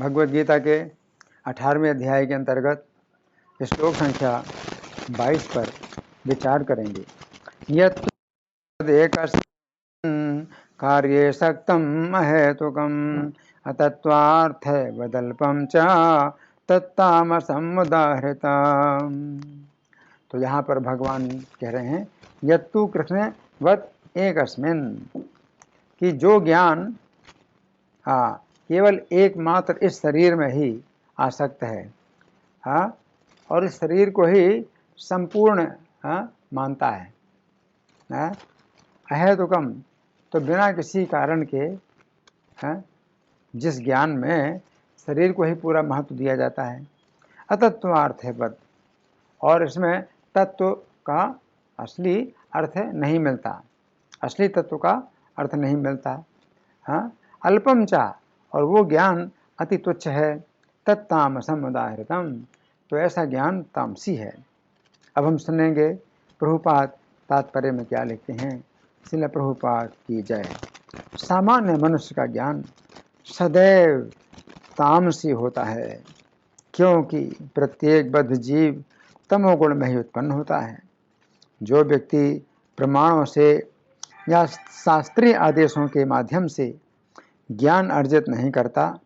भगवद गीता के 18वें अध्याय के अंतर्गत श्लोक संख्या 22 पर विचार करेंगे। यत्तदेकस्मिन् कार्ये सक्तम् अहेतुकम् अतत्त्वार्थे वदल्पं च तत्तामसम् उदाहृतम्। तो यहाँ पर भगवान कह रहे हैं यत्तु कृष्ण वत् एकस्मिन्, कि जो ज्ञान केवल एकमात्र इस शरीर में ही आसक्त है, और इस शरीर को ही संपूर्ण मानता है, अहेतुकम, तो बिना किसी कारण के जिस ज्ञान में शरीर को ही पूरा महत्व दिया जाता है, अतत्वार्थ है बद, और इसमें तत्व का असली अर्थ नहीं मिलता, असली तत्व का अर्थ नहीं मिलता। अल्पम चा, और वो ज्ञान अति तुच्छ है, तत्तामसम उदाहृतम, तो ऐसा ज्ञान तामसी है। अब हम सुनेंगे प्रभुपाद तात्पर्य में क्या लिखते हैं। श्रील प्रभुपाद की जय। सामान्य मनुष्य का ज्ञान सदैव तामसी होता है, क्योंकि प्रत्येक बद्ध जीव तमोगुण में ही उत्पन्न होता है। जो व्यक्ति प्रमाणों से या शास्त्रीय आदेशों के माध्यम से ज्ञान अर्जित नहीं करता,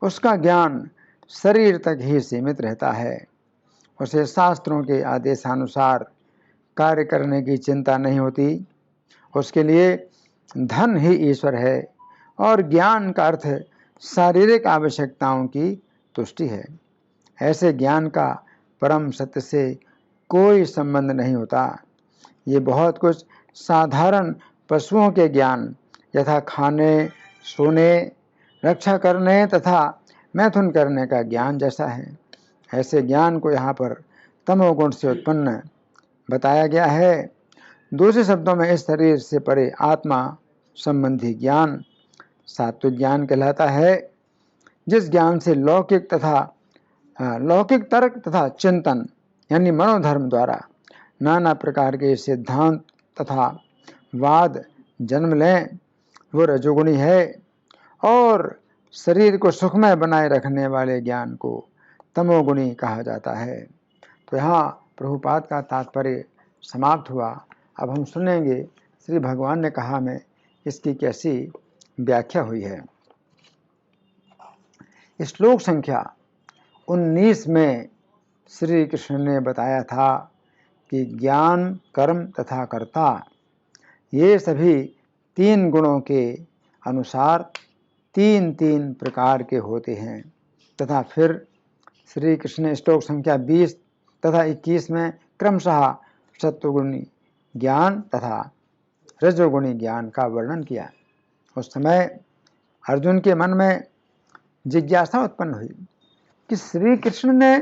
उसका ज्ञान शरीर तक ही सीमित रहता है। उसे शास्त्रों के आदेशानुसार कार्य करने की चिंता नहीं होती। उसके लिए धन ही ईश्वर है और ज्ञान का अर्थ शारीरिक आवश्यकताओं की तुष्टि है। ऐसे ज्ञान का परम सत्य से कोई संबंध नहीं होता। ये बहुत कुछ साधारण पशुओं के ज्ञान यथा खाने, सोने, रक्षा करने तथा मैथुन करने का ज्ञान जैसा है। ऐसे ज्ञान को यहाँ पर तमोगुण से उत्पन्न बताया गया है। दूसरे शब्दों में इस शरीर से परे आत्मा संबंधी ज्ञान सात्विक ज्ञान कहलाता है, जिस ज्ञान से लौकिक तर्क तथा चिंतन यानी मनोधर्म द्वारा नाना प्रकार के सिद्धांत तथा वाद जन्म लें, वो रजोगुणी है। और शरीर को सुखमय बनाए रखने वाले ज्ञान को तमोगुणी कहा जाता है। तो यहाँ प्रभुपाद का तात्पर्य समाप्त हुआ। अब हम सुनेंगे श्री भगवान ने कहा में इसकी कैसी व्याख्या हुई है। श्लोक संख्या 19 में श्री कृष्ण ने बताया था कि ज्ञान, कर्म तथा कर्ता ये सभी 3 गुणों के अनुसार 3 प्रकार के होते हैं, तथा फिर श्री कृष्ण ने श्लोक संख्या 20 तथा 21 में क्रमशः सत्वगुणी ज्ञान तथा रजोगुणी ज्ञान का वर्णन किया। उस समय अर्जुन के मन में जिज्ञासा उत्पन्न हुई कि श्री कृष्ण ने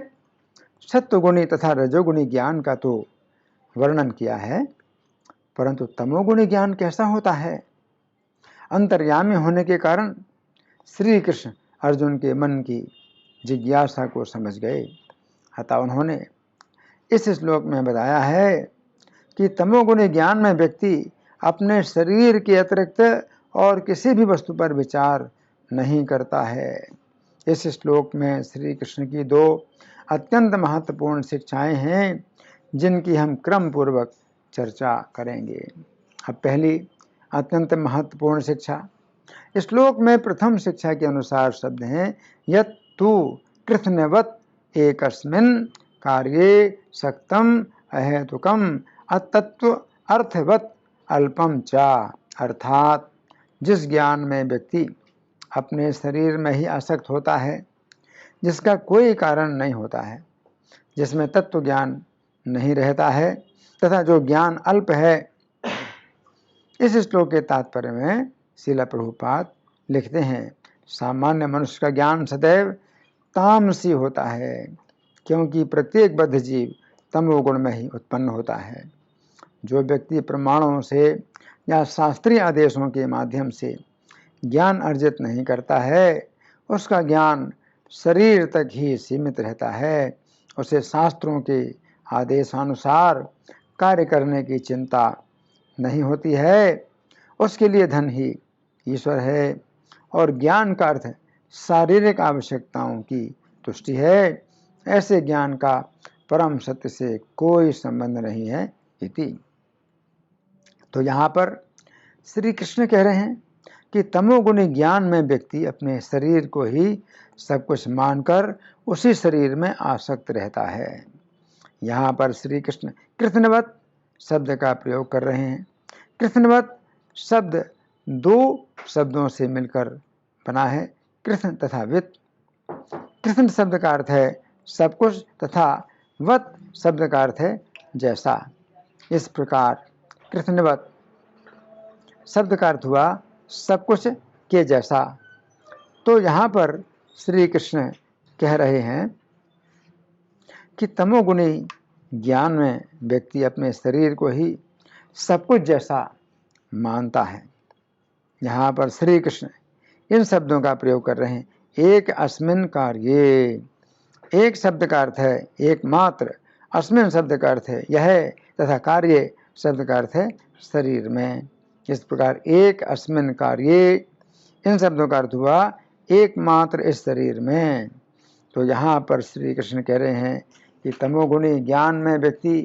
सत्वगुणी तथा रजोगुणी ज्ञान का तो वर्णन किया है, परंतु तमोगुणी ज्ञान कैसा होता है। अंतर्यामी होने के कारण श्री कृष्ण अर्जुन के मन की जिज्ञासा को समझ गए। अतः उन्होंने इस श्लोक में बताया है कि तमोगुणी ज्ञान में व्यक्ति अपने शरीर के अतिरिक्त और किसी भी वस्तु पर विचार नहीं करता है। इस श्लोक में श्री कृष्ण की 2 अत्यंत महत्वपूर्ण शिक्षाएं हैं, जिनकी हम क्रम पूर्वक चर्चा करेंगे। अब पहली अत्यंत महत्वपूर्ण शिक्षा। श्लोक में प्रथम शिक्षा के अनुसार शब्द हैं यत्तु कृष्णवत् एकस्मिन् कार्ये सक्तम अहेतुकम अतत्व अर्थवत् अल्पम चा, अर्थात जिस ज्ञान में व्यक्ति अपने शरीर में ही आसक्त होता है, जिसका कोई कारण नहीं होता है, जिसमें तत्व ज्ञान नहीं रहता है तथा जो ज्ञान अल्प है। इस श्लोक के तात्पर्य में श्रील प्रभुपाद लिखते हैं सामान्य मनुष्य का ज्ञान सदैव तामसी होता है, क्योंकि प्रत्येक बद्ध जीव तमोगुण में ही उत्पन्न होता है। जो व्यक्ति प्रमाणों से या शास्त्रीय आदेशों के माध्यम से ज्ञान अर्जित नहीं करता है, उसका ज्ञान शरीर तक ही सीमित रहता है। उसे शास्त्रों के आदेशानुसार कार्य करने की चिंता नहीं होती है। उसके लिए धन ही ईश्वर है और ज्ञान का अर्थ शारीरिक आवश्यकताओं की तुष्टि है, ऐसे ज्ञान का परम सत्य से कोई संबंध नहीं है इति। तो यहाँ पर श्री कृष्ण कह रहे हैं कि तमोगुणी ज्ञान में व्यक्ति अपने शरीर को ही सब कुछ मानकर उसी शरीर में आसक्त रहता है। यहाँ पर श्री कृष्ण कृष्णवत शब्द का प्रयोग कर रहे हैं। कृष्णवत शब्द दो शब्दों से मिलकर बना है, कृष्ण तथा वित। कृष्ण शब्द का अर्थ है सब कुछ तथा वत शब्द का अर्थ है जैसा। इस प्रकार कृष्णवत शब्द का अर्थ हुआ सब कुछ के जैसा। तो यहाँ पर श्री कृष्ण कह रहे हैं कि तमोगुणी ज्ञान में व्यक्ति अपने शरीर को ही सब कुछ जैसा मानता है। यहाँ पर श्री कृष्ण इन शब्दों का प्रयोग कर रहे हैं, एक अस्मिन कार्ये। एक शब्द का अर्थ है एकमात्र, अस्मिन शब्द का अर्थ है यह, तथा कार्य शब्द का अर्थ है शरीर में। इस प्रकार एक अस्मिन कार्ये, इन शब्दों का अर्थ हुआ एकमात्र इस शरीर में। तो यहाँ पर श्री कृष्ण कह रहे हैं कि तमोगुणी ज्ञान में व्यक्ति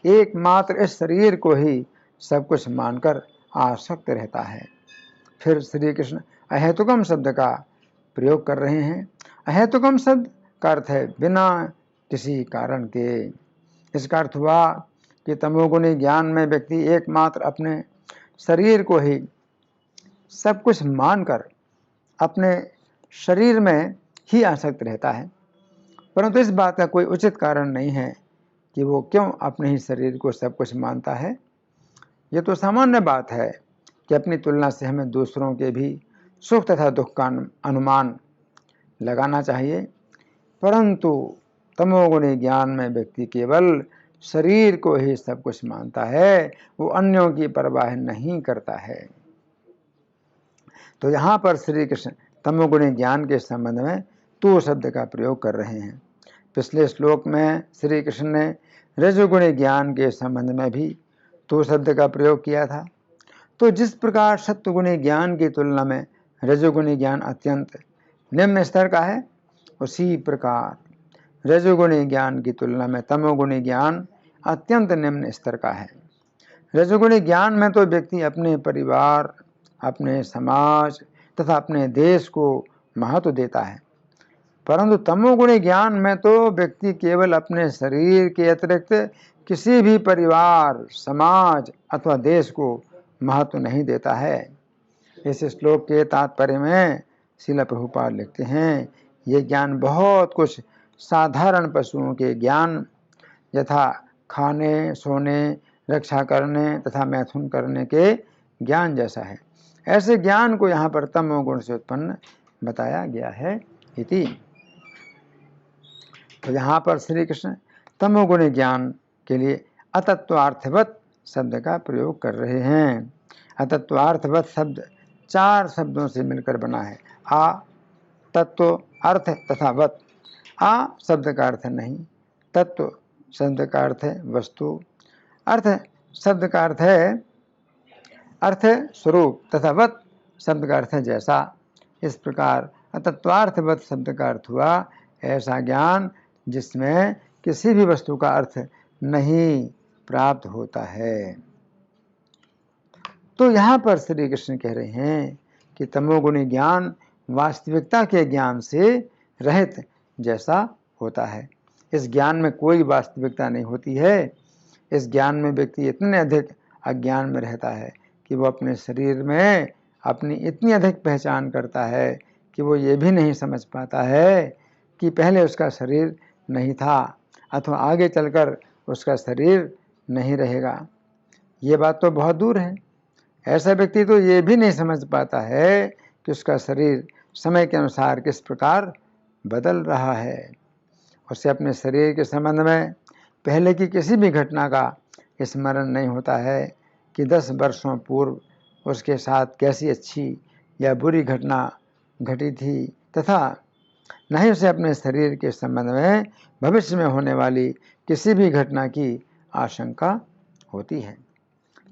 एकमात्र इस शरीर को ही सब कुछ मानकर आसक्त रहता है। फिर श्री कृष्ण अहेतुकम शब्द का प्रयोग कर रहे हैं। अहेतुकम शब्द का अर्थ है बिना किसी कारण के। इसका अर्थ हुआ कि तमोगुणी ज्ञान में व्यक्ति एकमात्र अपने शरीर को ही सब कुछ मानकर अपने शरीर में ही आसक्त रहता है, परंतु इस बात का कोई उचित कारण नहीं है कि वो क्यों अपने ही शरीर को सब कुछ मानता है। ये तो सामान्य बात है कि अपनी तुलना से हमें दूसरों के भी सुख तथा दुख का अनुमान लगाना चाहिए, परंतु तमोगुणी ज्ञान में व्यक्ति केवल शरीर को ही सब कुछ मानता है, वो अन्यों की परवाह नहीं करता है। तो यहाँ पर श्री कृष्ण तमोगुणी ज्ञान के संबंध में तू शब्द का प्रयोग कर रहे हैं। पिछले श्लोक में श्री कृष्ण ने रजोगुणी ज्ञान के संबंध में भी तू शब्द का प्रयोग किया था। तो जिस प्रकार सत्वगुणी ज्ञान की तुलना में रजोगुणी ज्ञान अत्यंत निम्न स्तर का है, उसी प्रकार रजोगुणी ज्ञान की तुलना में तमोगुणी ज्ञान अत्यंत निम्न स्तर का है। रजोगुणी ज्ञान में तो व्यक्ति अपने परिवार, अपने समाज तथा अपने देश को महत्व देता है, परंतु तमोगुणी ज्ञान में तो व्यक्ति केवल अपने शरीर के अतिरिक्त किसी भी परिवार, समाज अथवा देश को महत्व नहीं देता है। इस श्लोक के तात्पर्य में श्रील प्रभुपाद लिखते हैं, ये ज्ञान बहुत कुछ साधारण पशुओं के ज्ञान यथा खाने, सोने, रक्षा करने तथा मैथुन करने के ज्ञान जैसा है। ऐसे ज्ञान को यहाँ पर तमोगुण से उत्पन्न बताया गया है इति। तो यहाँ पर श्री कृष्ण तमोगुणी ज्ञान के लिए अतत्वार्थवत शब्द का प्रयोग कर रहे हैं। अतत्वार्थवत शब्द चार शब्दों से मिलकर बना है, आ, तत्व, अर्थ तथा वत। आ शब्द का अर्थ नहीं, तत्व शब्द का अर्थ है वस्तु, अर्थ शब्द का अर्थ है अर्थ स्वरूप तथा वत शब्द का अर्थ है जैसा। इस प्रकार अतत्वार्थवत शब्द का अर्थ हुआ ऐसा ज्ञान जिसमें किसी भी वस्तु का अर्थ नहीं प्राप्त होता है। तो यहाँ पर श्री कृष्ण कह रहे हैं कि तमोगुणी ज्ञान वास्तविकता के ज्ञान से रहित जैसा होता है। इस ज्ञान में कोई वास्तविकता नहीं होती है। इस ज्ञान में व्यक्ति इतने अधिक अज्ञान में रहता है कि वो अपने शरीर में अपनी इतनी अधिक पहचान करता है कि वो ये भी नहीं समझ पाता है कि पहले उसका शरीर नहीं था अथवा आगे चलकर उसका शरीर नहीं रहेगा। ये बात तो बहुत दूर है। ऐसा व्यक्ति तो ये भी नहीं समझ पाता है कि उसका शरीर समय के अनुसार किस प्रकार बदल रहा है। उसे अपने शरीर के संबंध में पहले की किसी भी घटना का स्मरण नहीं होता है कि 10 वर्षों पूर्व उसके साथ कैसी अच्छी या बुरी घटना घटी थी, तथा न ही उसे अपने शरीर के संबंध में भविष्य में होने वाली किसी भी घटना की आशंका होती है।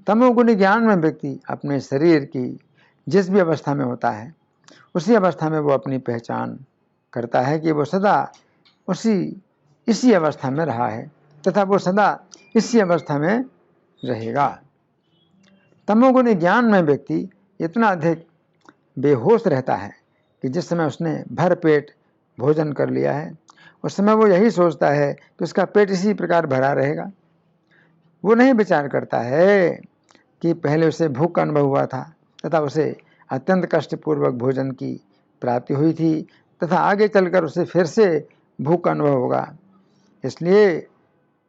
तमोगुणी ज्ञान में व्यक्ति अपने शरीर की जिस भी अवस्था में होता है उसी अवस्था में वो अपनी पहचान करता है कि वो सदा इसी अवस्था में रहा है तथा वो सदा इसी अवस्था में रहेगा। तमोगुणी ज्ञान में व्यक्ति इतना अधिक बेहोश रहता है कि जिस समय उसने भर पेट भोजन कर लिया है उस समय वो यही सोचता है कि उसका पेट इसी प्रकार भरा रहेगा। वो नहीं विचार करता है कि पहले उसे भूख का अनुभव हुआ था तथा उसे अत्यंत कष्टपूर्वक भोजन की प्राप्ति हुई थी तथा आगे चलकर उसे फिर से भूख का अनुभव होगा। इसलिए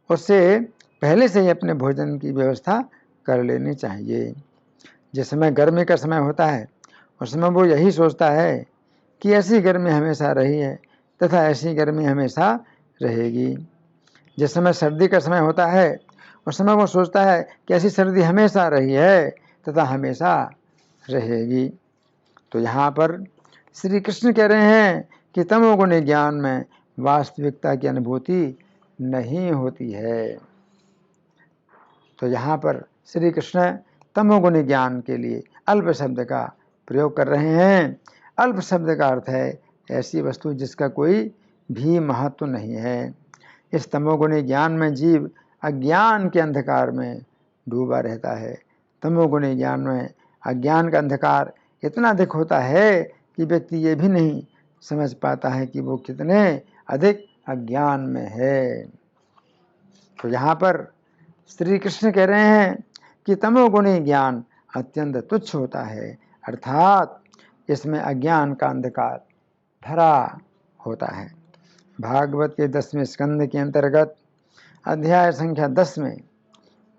उससे पहले से ही अपने भोजन की व्यवस्था कर लेनी चाहिए। जिस समय गर्मी का समय होता है उस समय वो यही सोचता है कि ऐसी गर्मी हमेशा रही है तथा ऐसी गर्मी हमेशा रहेगी। जिस समय सर्दी का समय होता है उस समय वो सोचता है कि ऐसी सर्दी हमेशा रही है तथा हमेशा रहेगी। तो यहाँ पर श्री कृष्ण कह रहे हैं कि तमोगुणी ज्ञान में वास्तविकता की अनुभूति नहीं होती है। तो यहाँ पर श्री कृष्ण तमोगुणी ज्ञान के लिए अल्प शब्द का प्रयोग कर रहे हैं। अल्प शब्द का अर्थ है ऐसी वस्तु जिसका कोई भी महत्व नहीं है। इस तमोगुणी ज्ञान में जीव अज्ञान के अंधकार में डूबा रहता है। तमोगुणी ज्ञान में अज्ञान का अंधकार इतना अधिक होता है कि व्यक्ति ये भी नहीं समझ पाता है कि वो कितने अधिक अज्ञान में है। तो यहाँ पर श्री कृष्ण कह रहे हैं कि तमोगुणी ज्ञान अत्यंत तुच्छ होता है, अर्थात इसमें अज्ञान का अंधकार भरा होता है। भागवत के 10वें स्कंद के अंतर्गत अध्याय संख्या 10 में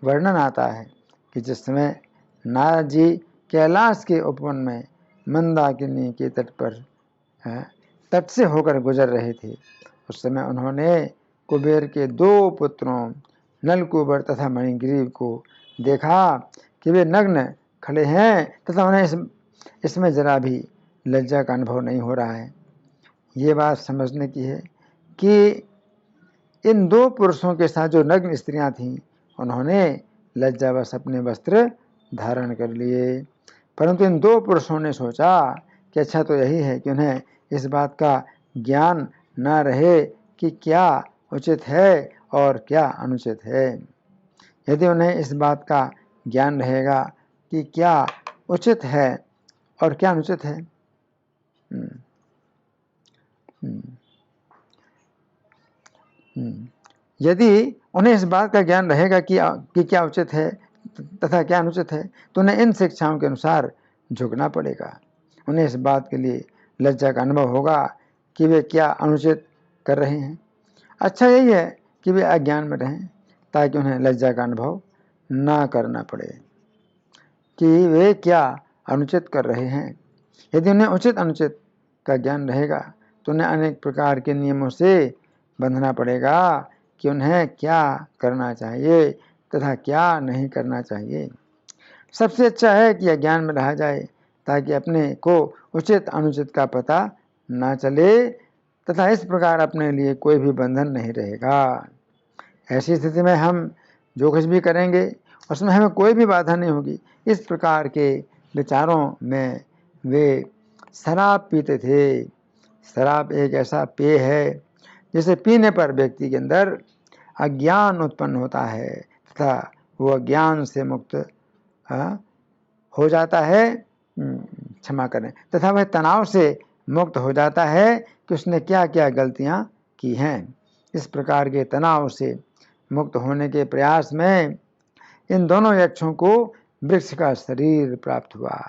वर्णन आता है कि जिस समय नारद जी कैलाश के उपवन में मंदाकिनी के तट से होकर गुजर रहे थे उस समय उन्होंने कुबेर के 2 पुत्रों नलकुबर तथा मणिग्रीव को देखा कि वे नग्न खड़े हैं तथा उन्हें इसमें जरा भी लज्जा का अनुभव नहीं हो रहा है। ये बात समझने की है कि इन 2 पुरुषों के साथ जो नग्न स्त्रियां थीं उन्होंने लज्जावश अपने वस्त्र धारण कर लिए, परंतु इन 2 पुरुषों ने सोचा कि अच्छा तो यही है कि उन्हें इस बात का ज्ञान न रहे कि क्या उचित है और क्या अनुचित है। यदि उन्हें इस बात का ज्ञान रहेगा कि क्या उचित है और क्या अनुचित है, यदि उन्हें इस बात का ज्ञान रहेगा कि क्या उचित है तथा क्या अनुचित है तो उन्हें इन शिक्षाओं के अनुसार झुकना पड़ेगा। उन्हें इस बात के लिए लज्जा का अनुभव होगा कि वे क्या अनुचित कर रहे हैं। अच्छा यही है कि वे अज्ञान में रहें ताकि उन्हें लज्जा का अनुभव ना करना पड़े कि वे क्या अनुचित कर रहे हैं। यदि उन्हें उचित अनुचित का ज्ञान रहेगा तो उन्हें अनेक प्रकार के नियमों से बंधना पड़ेगा कि उन्हें क्या करना चाहिए तथा क्या नहीं करना चाहिए। सबसे अच्छा है कि अज्ञान में रहा जाए ताकि अपने को उचित अनुचित का पता ना चले तथा इस प्रकार अपने लिए कोई भी बंधन नहीं रहेगा। ऐसी स्थिति में हम जो कुछ भी करेंगे उसमें हमें कोई भी बाधा नहीं होगी। इस प्रकार के विचारों में वे शराब पीते थे। शराब एक ऐसा पेय है जिसे पीने पर व्यक्ति के अंदर अज्ञान उत्पन्न होता है तथा वो अज्ञान से मुक्त हो जाता है, क्षमा करें, तथा वह तनाव से मुक्त हो जाता है कि उसने क्या क्या गलतियां की हैं। इस प्रकार के तनाव से मुक्त होने के प्रयास में इन दोनों यक्षों को वृक्ष का शरीर प्राप्त हुआ।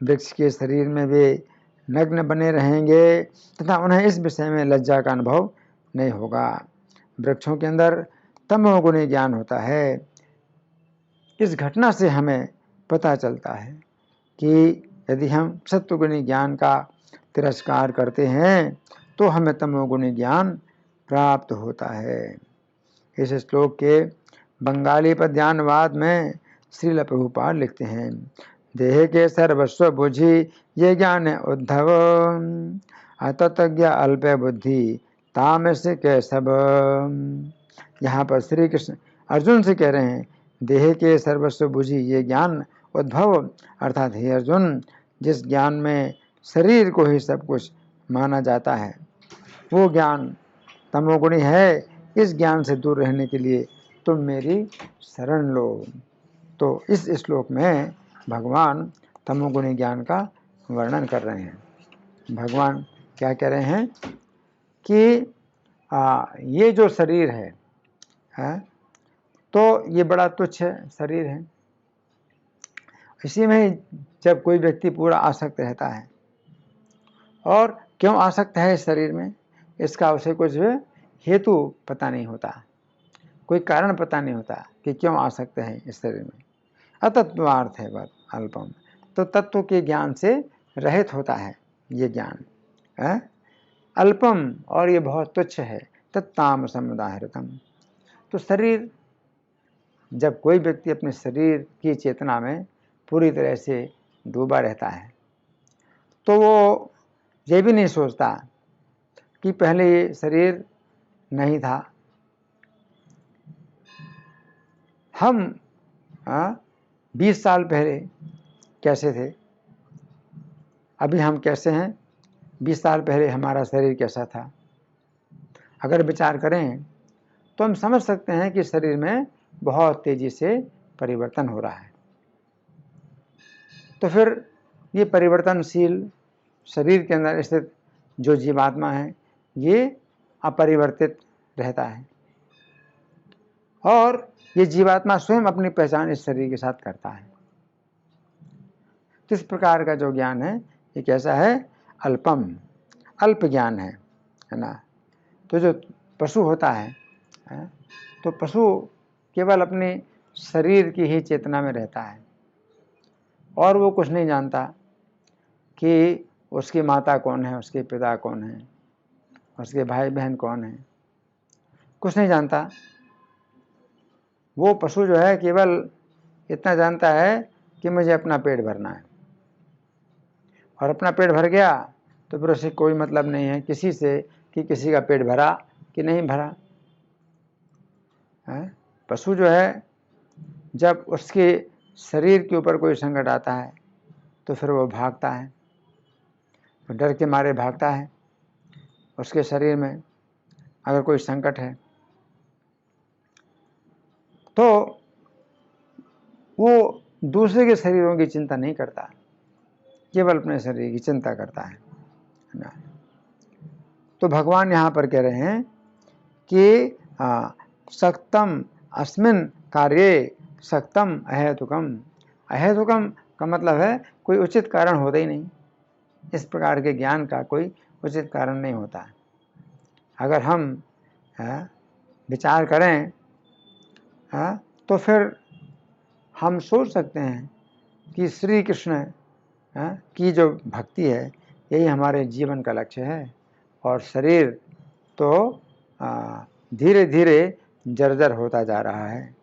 वृक्ष के शरीर में वे नग्न बने रहेंगे तथा उन्हें इस विषय में लज्जा का अनुभव नहीं होगा। वृक्षों के अंदर तमोगुणी ज्ञान होता है। इस घटना से हमें पता चलता है कि यदि हम सत्वगुणी ज्ञान का तिरस्कार करते हैं तो हमें तमोगुणी ज्ञान प्राप्त होता है। इस श्लोक के बंगाली पद्यानुवाद में श्रील प्रभुपाद लिखते हैं, देह के सर्वस्व बुझी ये ज्ञान उद्धव अतज्ञ अल्प बुद्धि तामस के सब। यहाँ पर श्री कृष्ण अर्जुन से कह रहे हैं, देह के सर्वस्व बुझी ये ज्ञान उद्भव, अर्थात हे अर्जुन जिस ज्ञान में शरीर को ही सब कुछ माना जाता है, वो ज्ञान तमोगुणी है। इस ज्ञान से दूर रहने के लिए तुम मेरी शरण लो। तो इस श्लोक में भगवान तमोगुणी ज्ञान का वर्णन कर रहे हैं। भगवान क्या कह रहे हैं कि ये जो शरीर है तो ये बड़ा तुच्छ शरीर है। इसी में जब कोई व्यक्ति पूरा आसक्त रहता है, और क्यों आसक्त है इस शरीर में, इसका उसे कुछ हेतु पता नहीं होता, कोई कारण पता नहीं होता कि क्यों आसक्त है इस शरीर में। अतत्वार्थ है वह अल्पम, तो तत्व के ज्ञान से रहित होता है ये ज्ञान है। अल्पम, और ये बहुत तुच्छ है। तत्तामसम उदाहृतम, तो शरीर, जब कोई व्यक्ति अपने शरीर की चेतना में पूरी तरह से डूबा रहता है तो वो ये भी नहीं सोचता कि पहले ये शरीर नहीं था। हम 20 साल पहले कैसे थे, अभी हम कैसे हैं, 20 साल पहले हमारा शरीर कैसा था। अगर विचार करें तो हम समझ सकते हैं कि शरीर में बहुत तेजी से परिवर्तन हो रहा है। तो फिर ये परिवर्तनशील शरीर के अंदर स्थित जो जीवात्मा है ये अपरिवर्तित रहता है, और ये जीवात्मा स्वयं अपनी पहचान इस शरीर के साथ करता है। तो इस प्रकार का जो ज्ञान है ये कैसा है, अल्पम, अल्प ज्ञान है ना। तो जो पशु होता है तो पशु केवल अपने शरीर की ही चेतना में रहता है, और वो कुछ नहीं जानता कि उसकी माता कौन है, उसके पिता कौन है, उसके भाई बहन कौन है, कुछ नहीं जानता। वो पशु जो है केवल इतना जानता है कि मुझे अपना पेट भरना है, और अपना पेट भर गया तो फिर उसे कोई मतलब नहीं है किसी से कि किसी का पेट भरा कि नहीं भरा है। पशु जो है जब उसके शरीर के ऊपर कोई संकट आता है तो फिर वो भागता है, तो डर के मारे भागता है। उसके शरीर में अगर कोई संकट है तो वो दूसरे के शरीरों की चिंता नहीं करता, केवल अपने शरीर की चिंता करता है ना। तो भगवान यहाँ पर कह रहे हैं कि सक्तम अस्मिन कार्ये सक्तम अहेतुकम। अहेतुकम का मतलब है कोई उचित कारण होता ही नहीं, इस प्रकार के ज्ञान का कोई उचित कारण नहीं होता। अगर हम विचार करें तो फिर हम सोच सकते हैं कि श्री कृष्ण की जो भक्ति है यही हमारे जीवन का लक्ष्य है, और शरीर तो धीरे धीरे जर्जर होता जा रहा है।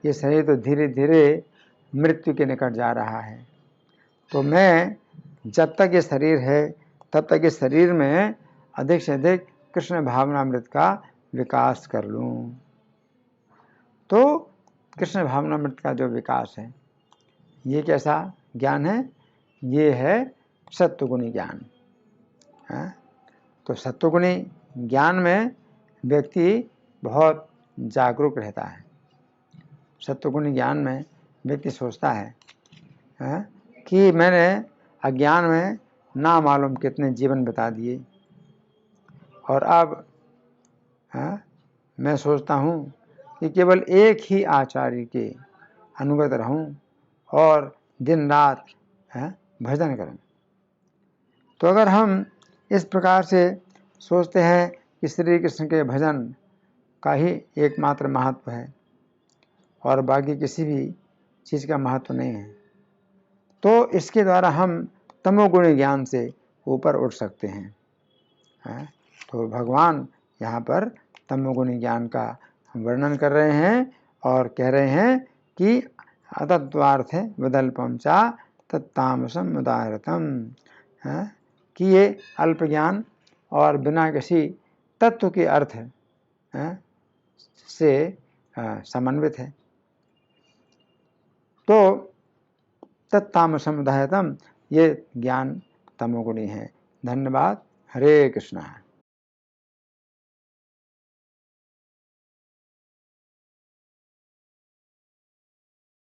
ये शरीर तो धीरे धीरे मृत्यु के निकट जा रहा है। तो मैं जब तक ये शरीर है तब तक इस शरीर में अधिक से अधिक कृष्ण भावनामृत का विकास कर लूँ। तो कृष्ण भावनामृत का जो विकास है ये कैसा ज्ञान है, ये है सत्वगुणी ज्ञान। तो सत्वगुणी ज्ञान में व्यक्ति बहुत जागरूक रहता है। सत्वगुणी ज्ञान में व्यक्ति सोचता है कि मैंने अज्ञान में ना मालूम कितने जीवन बिता दिए, और अब मैं सोचता हूँ कि केवल एक ही आचार्य के अनुगत रहूं और दिन रात भजन करूं। तो अगर हम इस प्रकार से सोचते हैं कि श्री कृष्ण के भजन का ही एकमात्र महत्व है और बाकी किसी भी चीज़ का महत्व नहीं है, तो इसके द्वारा हम तमोगुणी ज्ञान से ऊपर उठ सकते हैं। तो भगवान यहाँ पर तमोगुणी ज्ञान का वर्णन कर रहे हैं और कह रहे हैं कि अतत्वार्थ है विदल्पम चा तत्तामसम उदाहृतम, कि ये अल्प ज्ञान और बिना किसी तत्व के अर्थ से समन्वित है। तो तत्तामसम उदाहृतम, ये ज्ञान तमोगुणी हैं। धन्यवाद। हरे कृष्णा।